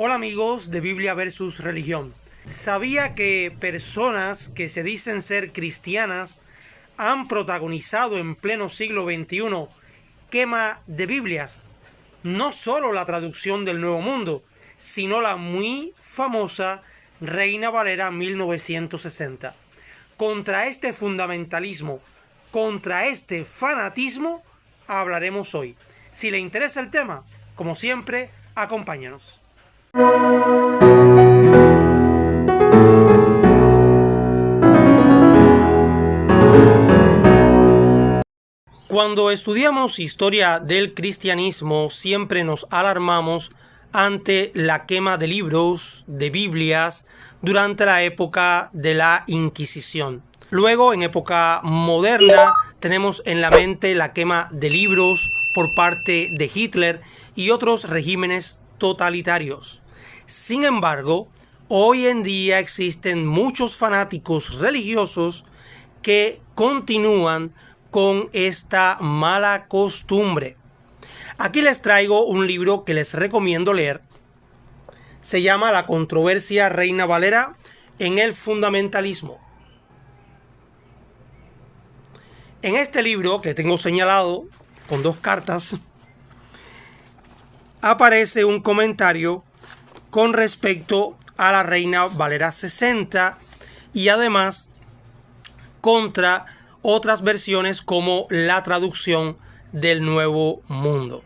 Hola amigos de Biblia versus Religión. ¿Sabía que personas que se dicen ser cristianas han protagonizado en pleno siglo XXI quema de Biblias? No solo la traducción del Nuevo Mundo, sino la muy famosa Reina Valera 1960. Contra este fundamentalismo, contra este fanatismo, hablaremos hoy. Si le interesa el tema, como siempre, acompáñanos. Cuando estudiamos historia del cristianismo, siempre nos alarmamos ante la quema de libros, de Biblias, durante la época de la Inquisición. Luego, en época moderna, tenemos en la mente la quema de libros por parte de Hitler y otros regímenes totalitarios. Sin embargo, hoy en día existen muchos fanáticos religiosos que continúan con esta mala costumbre. Aquí les traigo un libro que les recomiendo leer. Se llama La controversia Reina Valera en el fundamentalismo. En este libro, que tengo señalado con 2 cartas, aparece un comentario con respecto a la Reina Valera 60 y además contra otras versiones como la traducción del Nuevo Mundo.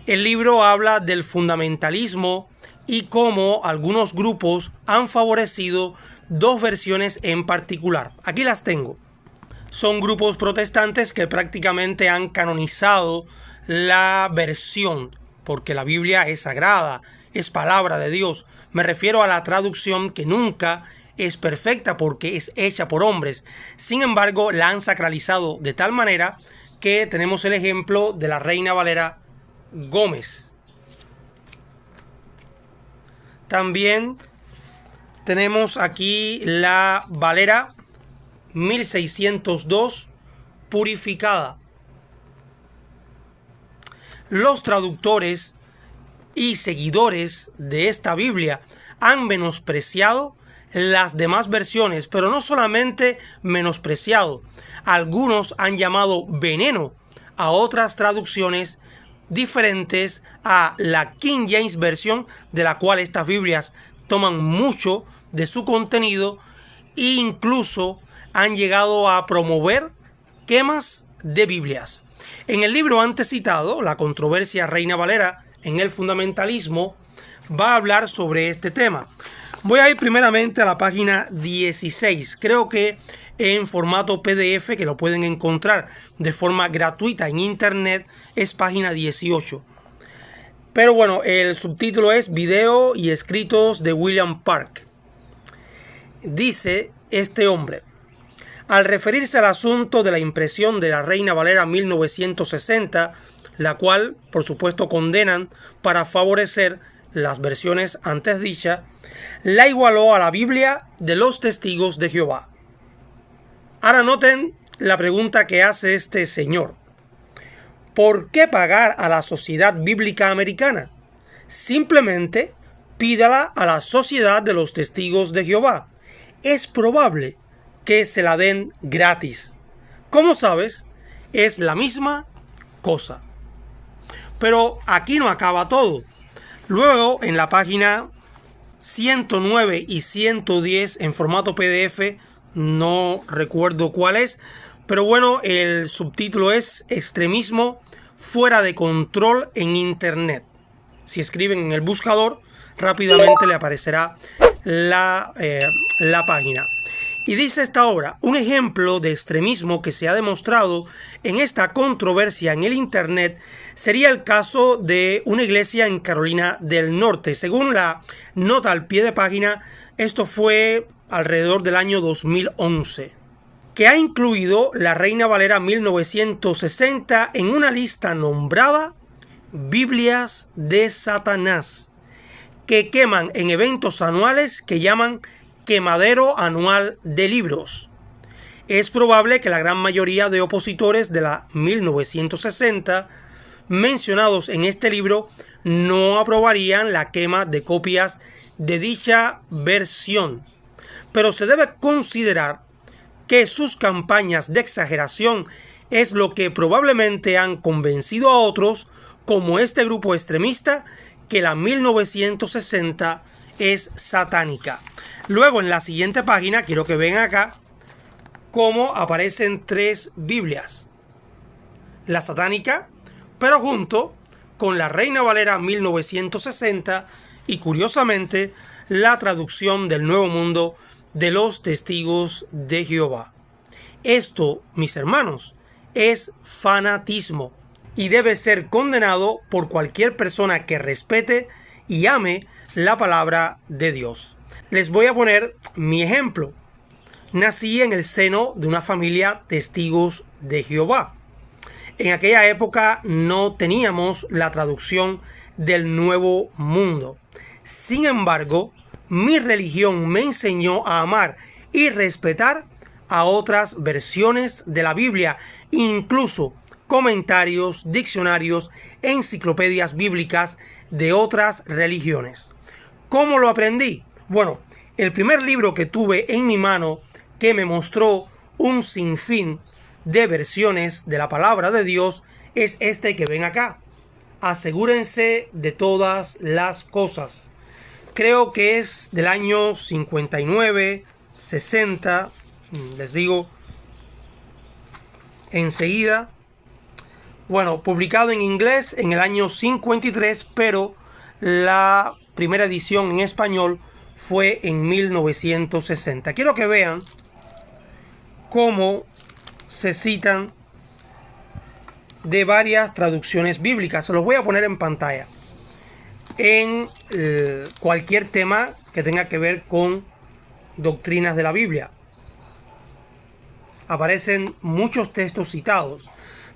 El libro habla del fundamentalismo y cómo algunos grupos han favorecido 2 versiones en particular. Aquí las tengo. Son grupos protestantes que prácticamente han canonizado la versión, porque la Biblia es sagrada, es palabra de Dios. Me refiero a la traducción, que nunca es perfecta porque es hecha por hombres. Sin embargo, la han sacralizado de tal manera que tenemos el ejemplo de la Reina Valera Gómez. También tenemos aquí la Valera 1602 purificada. Los traductores y seguidores de esta Biblia han menospreciado las demás versiones, pero no solamente menospreciado, algunos han llamado veneno a otras traducciones diferentes a la King James Version, de la cual estas Biblias toman mucho de su contenido e incluso han llegado a promover quemas de Biblias. En el libro antes citado, La controversia Reina Valera en el fundamentalismo, va a hablar sobre este tema. Voy a ir primeramente a la página 16. Creo que en formato PDF, que lo pueden encontrar de forma gratuita en internet, es página 18. Pero bueno, el subtítulo es Video y escritos de William Park. Dice este hombre: al referirse al asunto de la impresión de la Reina Valera 1960, la cual, por supuesto, condenan para favorecer las versiones antes dichas, la igualó a la Biblia de los Testigos de Jehová. Ahora noten la pregunta que hace este señor. ¿Por qué pagar a la Sociedad Bíblica Americana? Simplemente pídala a la Sociedad de los Testigos de Jehová. Es probable que se la den gratis. ¿Cómo sabes? Es la misma cosa. Pero aquí no acaba todo. Luego, en la página 109 y 110 en formato PDF, no recuerdo cuál es, pero bueno, el subtítulo es Extremismo fuera de control en Internet. Si escriben en el buscador, rápidamente le aparecerá la página. Y dice esta obra: un ejemplo de extremismo que se ha demostrado en esta controversia en el Internet sería el caso de una iglesia en Carolina del Norte. Según la nota al pie de página, esto fue alrededor del año 2011, que ha incluido la Reina Valera 1960 en una lista nombrada Biblias de Satanás, que queman en eventos anuales que llaman quemadero anual de libros. Es probable que la gran mayoría de opositores de la 1960 mencionados en este libro no aprobarían la quema de copias de dicha versión, pero se debe considerar que sus campañas de exageración es lo que probablemente han convencido a otros, como este grupo extremista, que la 1960 es satánica. Luego, en la siguiente página, quiero que vean acá cómo aparecen 3 Biblias. La satánica, pero junto con la Reina Valera 1960 y, curiosamente, la traducción del Nuevo Mundo de los Testigos de Jehová. Esto, mis hermanos, es fanatismo y debe ser condenado por cualquier persona que respete y ame la palabra de Dios. Les voy a poner mi ejemplo. Nací en el seno de una familia testigos de Jehová. En aquella época no teníamos la traducción del Nuevo Mundo. Sin embargo, mi religión me enseñó a amar y respetar a otras versiones de la Biblia, incluso comentarios, diccionarios, enciclopedias bíblicas de otras religiones. ¿Cómo lo aprendí? Bueno, el primer libro que tuve en mi mano que me mostró un sinfín de versiones de la palabra de Dios es este que ven acá. Asegúrense de todas las cosas. Creo que es del año 59, 60, les digo enseguida. Bueno, publicado en inglés en el año 53, pero la primera edición en español fue en 1960. Quiero que vean cómo se citan de varias traducciones bíblicas. Se los voy a poner en pantalla. En cualquier tema que tenga que ver con doctrinas de la Biblia, aparecen muchos textos citados,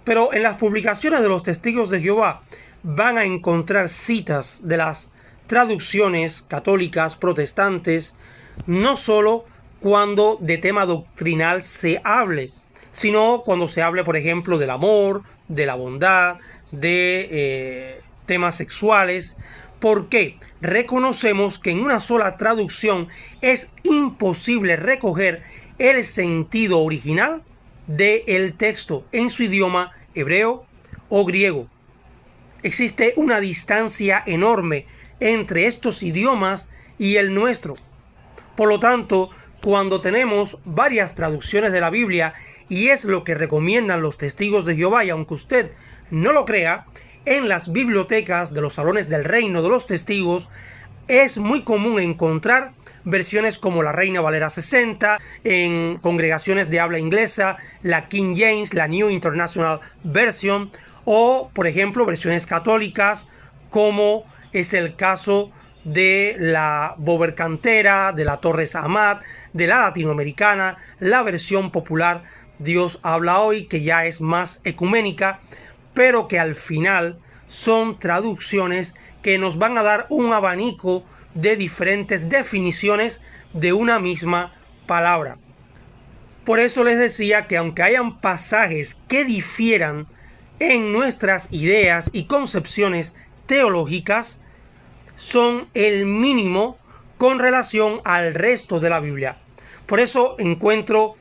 pero en las publicaciones de los Testigos de Jehová van a encontrar citas de las traducciones católicas, protestantes, no solo cuando de tema doctrinal se hable, sino cuando se hable, por ejemplo, del amor, de la bondad, de temas sexuales. ¿Por qué? Reconocemos que en una sola traducción es imposible recoger el sentido original del texto en su idioma hebreo o griego. Existe una distancia enorme entre estos idiomas y el nuestro. Por lo tanto, cuando tenemos varias traducciones de la Biblia, y es lo que recomiendan los Testigos de Jehová, y aunque usted no lo crea, en las bibliotecas de los salones del reino de los testigos es muy común encontrar versiones como la Reina Valera 60, en congregaciones de habla inglesa, la King James, la New International Version, o por ejemplo versiones católicas como es el caso de la Bober Cantera, de la Torres Amat, de la latinoamericana, la versión popular Dios habla hoy, que ya es más ecuménica, pero que al final son traducciones que nos van a dar un abanico de diferentes definiciones de una misma palabra. Por eso les decía que aunque hayan pasajes que difieran en nuestras ideas y concepciones teológicas, son el mínimo con relación al resto de la Biblia. Por eso encuentro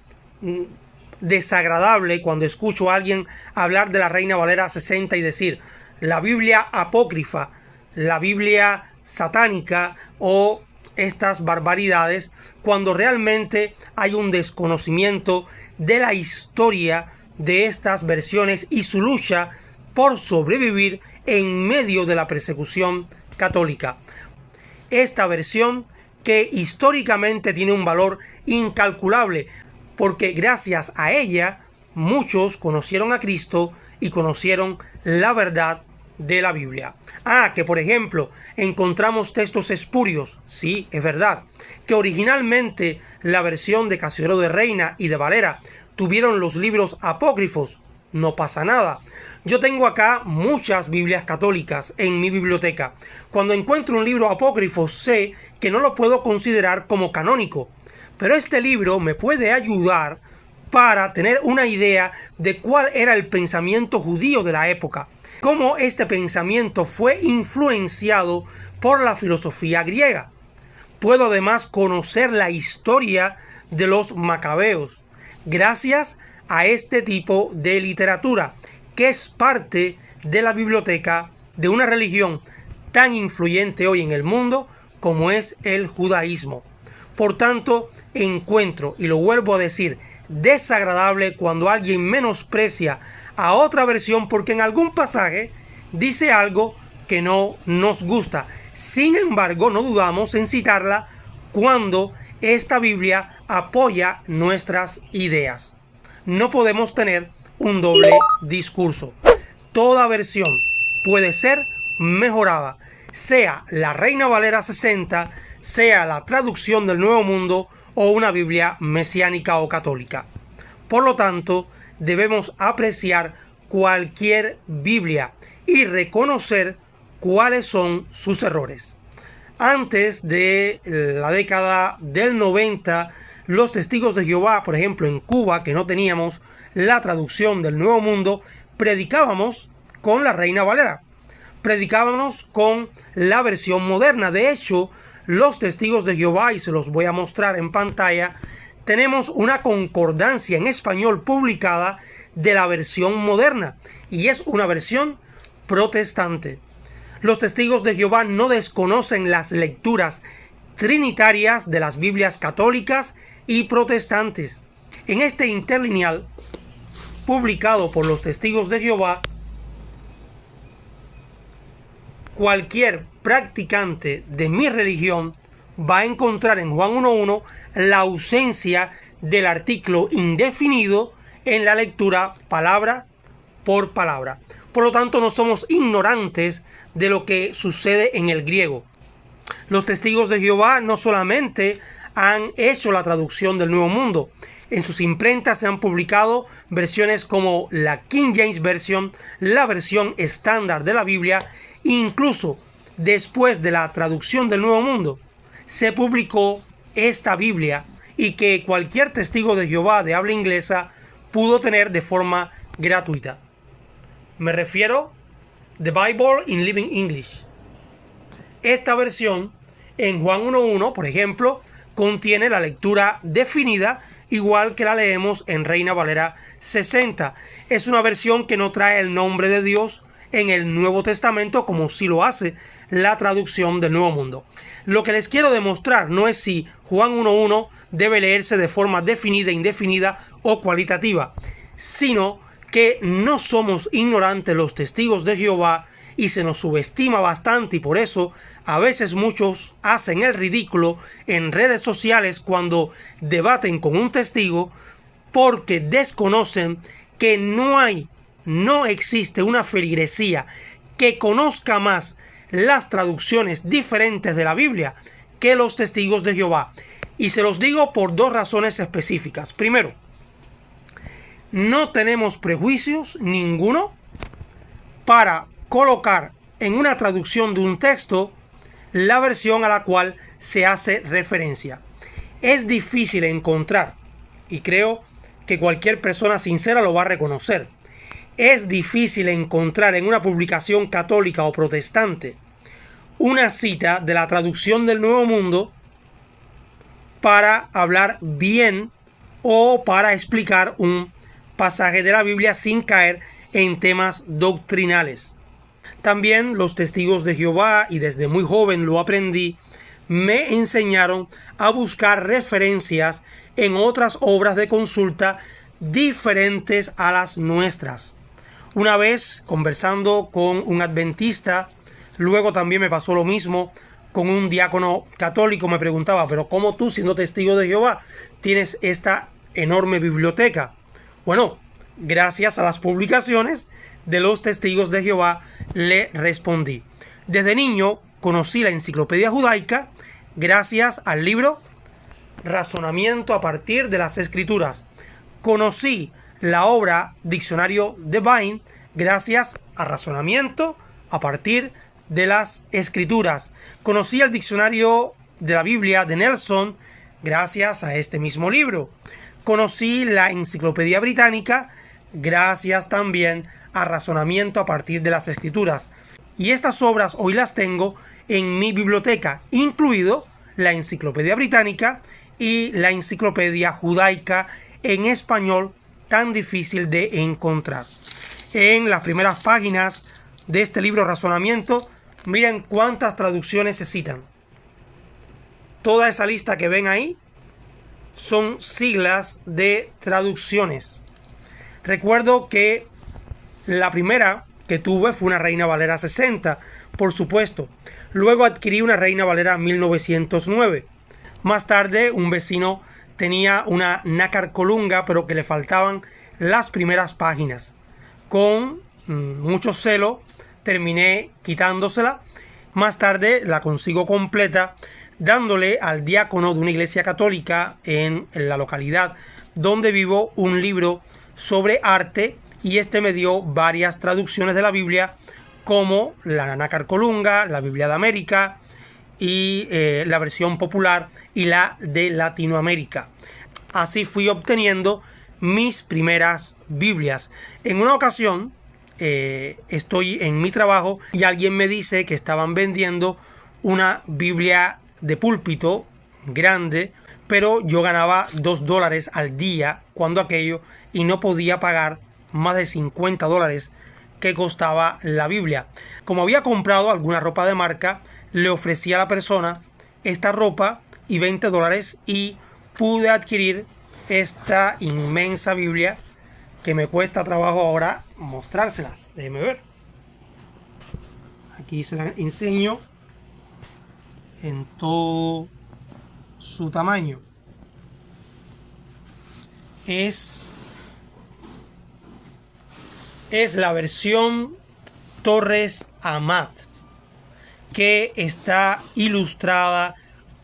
desagradable cuando escucho a alguien hablar de la Reina Valera 60 y decir la Biblia apócrifa, la Biblia satánica o estas barbaridades, cuando realmente hay un desconocimiento de la historia de estas versiones y su lucha por sobrevivir en medio de la persecución católica. Esta versión que históricamente tiene un valor incalculable, porque gracias a ella muchos conocieron a Cristo y conocieron la verdad de la Biblia. Que por ejemplo encontramos textos espurios, sí, es verdad, que originalmente la versión de Casiodoro de Reina y de Valera tuvieron los libros apócrifos, no pasa nada. Yo tengo acá muchas Biblias católicas en mi biblioteca. Cuando encuentro un libro apócrifo sé que no lo puedo considerar como canónico, pero este libro me puede ayudar para tener una idea de cuál era el pensamiento judío de la época. cómo este pensamiento fue influenciado por la filosofía griega. Puedo además conocer la historia de los macabeos gracias a este tipo de literatura, que es parte de la biblioteca de una religión tan influyente hoy en el mundo como es el judaísmo. Por tanto, encuentro, y lo vuelvo a decir, desagradable cuando alguien menosprecia a otra versión porque en algún pasaje dice algo que no nos gusta. Sin embargo, no dudamos en citarla cuando esta Biblia apoya nuestras ideas. No podemos tener un doble discurso. Toda versión puede ser mejorada, sea la Reina Valera 60, sea la traducción del Nuevo Mundo o una Biblia mesiánica o católica. Por lo tanto, debemos apreciar cualquier Biblia y reconocer cuáles son sus errores. Antes de la década del 90, los testigos de Jehová, por ejemplo en Cuba, que no teníamos la traducción del Nuevo Mundo, predicábamos con la Reina Valera. Predicábamos con la versión moderna. De hecho, los testigos de Jehová, y se los voy a mostrar en pantalla, tenemos una concordancia en español publicada de la versión moderna, y es una versión protestante. Los testigos de Jehová no desconocen las lecturas trinitarias de las Biblias católicas y protestantes. En este interlineal publicado por los testigos de Jehová, cualquier practicante de mi religión va a encontrar en Juan 1.1 la ausencia del artículo indefinido en la lectura palabra por palabra. Por lo tanto, no somos ignorantes de lo que sucede en el griego. Los testigos de Jehová no solamente han hecho la traducción del Nuevo Mundo. En sus imprentas se han publicado versiones como la King James Version, la versión estándar de la Biblia. Incluso después de la traducción del Nuevo Mundo, se publicó esta Biblia y que cualquier testigo de Jehová de habla inglesa pudo tener de forma gratuita. Me refiero a The Bible in Living English. Esta versión en Juan 1.1, por ejemplo, contiene la lectura definida igual que la leemos en Reina Valera 60. Es una versión que no trae el nombre de Dios en el Nuevo Testamento como sí lo hace la traducción del Nuevo Mundo. Lo que les quiero demostrar no es si Juan 1.1 debe leerse de forma definida, indefinida o cualitativa, sino que no somos ignorantes los testigos de Jehová y se nos subestima bastante, y por eso a veces muchos hacen el ridículo en redes sociales cuando debaten con un testigo porque desconocen que no existe una feligresía que conozca más las traducciones diferentes de la Biblia que los testigos de Jehová. Y se los digo por dos razones específicas. Primero, no tenemos prejuicios ninguno para colocar en una traducción de un texto la versión a la cual se hace referencia. Es difícil encontrar, y creo que cualquier persona sincera lo va a reconocer, es difícil encontrar en una publicación católica o protestante una cita de la traducción del Nuevo Mundo para hablar bien o para explicar un pasaje de la Biblia sin caer en temas doctrinales. También los testigos de Jehová, y desde muy joven lo aprendí, me enseñaron a buscar referencias en otras obras de consulta diferentes a las nuestras. Una vez conversando con un adventista, luego también me pasó lo mismo con un diácono católico, me preguntaba, pero ¿cómo tú, siendo testigo de Jehová, tienes esta enorme biblioteca? Bueno, gracias a las publicaciones de los testigos de Jehová, le respondí. Desde niño conocí la enciclopedia judaica gracias al libro Razonamiento a partir de las Escrituras. Conocí la obra Diccionario de Vine gracias a Razonamiento a partir de las Escrituras. Conocí el Diccionario de la Biblia de Nelson gracias a este mismo libro. Conocí la Enciclopedia Británica gracias también a razonamiento a partir de las Escrituras. Y estas obras hoy las tengo en mi biblioteca, incluido la Enciclopedia Británica y la Enciclopedia Judaica en español, tan difícil de encontrar. En las primeras páginas de este libro Razonamiento, miren cuántas traducciones se citan. Toda esa lista que ven ahí son siglas de traducciones. Recuerdo que la primera que tuve fue una Reina Valera 60, por supuesto. Luego adquirí una Reina Valera 1909. Más tarde, un vecino tenía una Nácar Colunga, pero que le faltaban las primeras páginas. Con mucho celo terminé quitándosela. Más tarde la consigo completa, dándole al diácono de una iglesia católica en la localidad donde vivo un libro sobre arte, y este me dio varias traducciones de la Biblia, como la Nácar Colunga, la Biblia de América y la versión popular y la de Latinoamérica. Así fui obteniendo mis primeras Biblias. En una ocasión estoy en mi trabajo y alguien me dice que estaban vendiendo una Biblia de púlpito grande, pero yo ganaba $2 al día cuando aquello, y no podía pagar más de $50 que costaba la Biblia. Como había comprado alguna ropa de marca, le ofrecí a la persona esta ropa y $20, y pude adquirir esta inmensa Biblia que me cuesta trabajo ahora mostrárselas. Déjenme ver. Aquí se la enseño en todo su tamaño. Es la versión Torres Amat, que está ilustrada,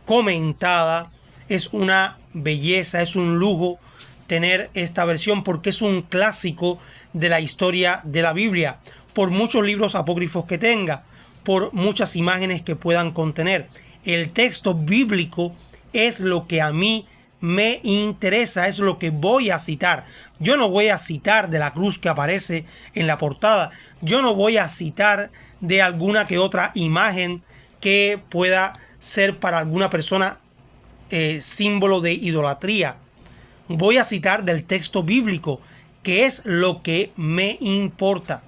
comentada. Es una belleza, es un lujo tener esta versión, porque es un clásico de la historia de la Biblia, por muchos libros apócrifos que tenga, por muchas imágenes que puedan contener. El texto bíblico es lo que a mí me interesa, es lo que voy a citar. Yo no voy a citar de la cruz que aparece en la portada. Yo no voy a citar de alguna que otra imagen que pueda ser para alguna persona símbolo de idolatría. Voy a citar del texto bíblico, que es lo que me importa.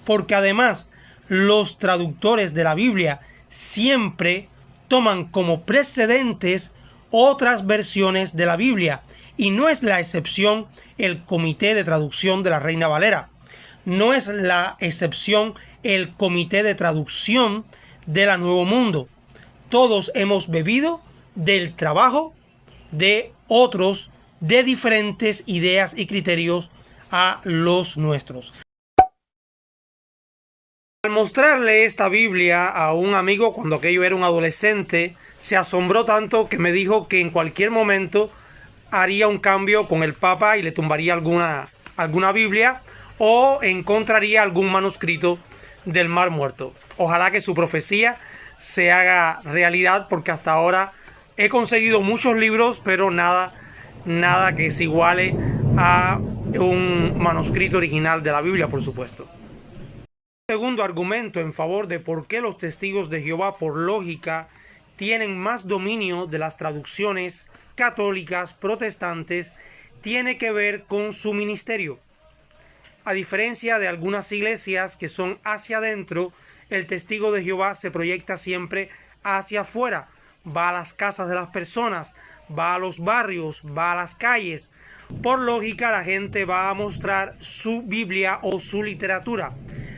Porque además, los traductores de la Biblia siempre toman como precedentes otras versiones de la Biblia, y no es la excepción el Comité de Traducción de la Reina Valera, no es la excepción el Comité de Traducción de la Nuevo Mundo. Todos hemos bebido del trabajo de otros de diferentes ideas y criterios a los nuestros. Al mostrarle esta Biblia a un amigo cuando aquello era un adolescente, se asombró tanto que me dijo que en cualquier momento haría un cambio con el Papa y le tumbaría alguna Biblia, o encontraría algún manuscrito del Mar Muerto. Ojalá que su profecía se haga realidad, porque hasta ahora he conseguido muchos libros, pero nada que se iguale a un manuscrito original de la Biblia, por supuesto. Segundo argumento en favor de por qué los testigos de Jehová, por lógica, tienen más dominio de las traducciones católicas protestantes, tiene que ver con su ministerio. A diferencia de algunas iglesias que son hacia adentro, el testigo de Jehová se proyecta siempre hacia afuera. Va a las casas de las personas, va a los barrios, va a las calles. Por lógica, la gente va a mostrar su Biblia o su literatura.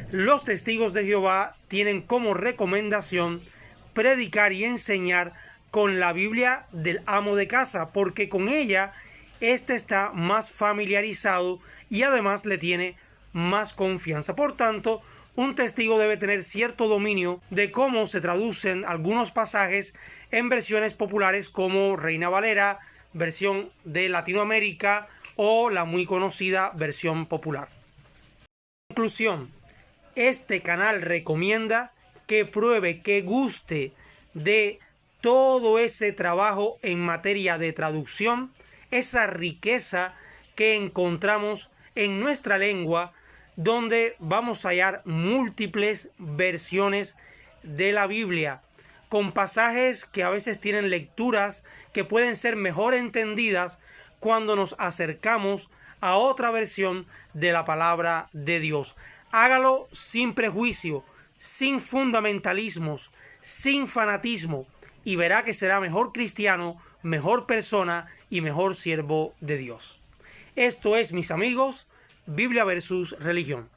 Los testigos de Jehová tienen como recomendación predicar y enseñar con la Biblia del amo de casa, porque con ella éste está más familiarizado y además le tiene más confianza. Por tanto, un testigo debe tener cierto dominio de cómo se traducen algunos pasajes en versiones populares como Reina Valera, versión de Latinoamérica, o la muy conocida versión popular. Conclusión: este canal recomienda que pruebe, que guste de todo ese trabajo en materia de traducción, esa riqueza que encontramos en nuestra lengua, donde vamos a hallar múltiples versiones de la Biblia, con pasajes que a veces tienen lecturas que pueden ser mejor entendidas cuando nos acercamos a otra versión de la palabra de Dios. Hágalo sin prejuicio, sin fundamentalismos, sin fanatismo, y verá que será mejor cristiano, mejor persona y mejor siervo de Dios. Esto es, mis amigos, Biblia versus religión.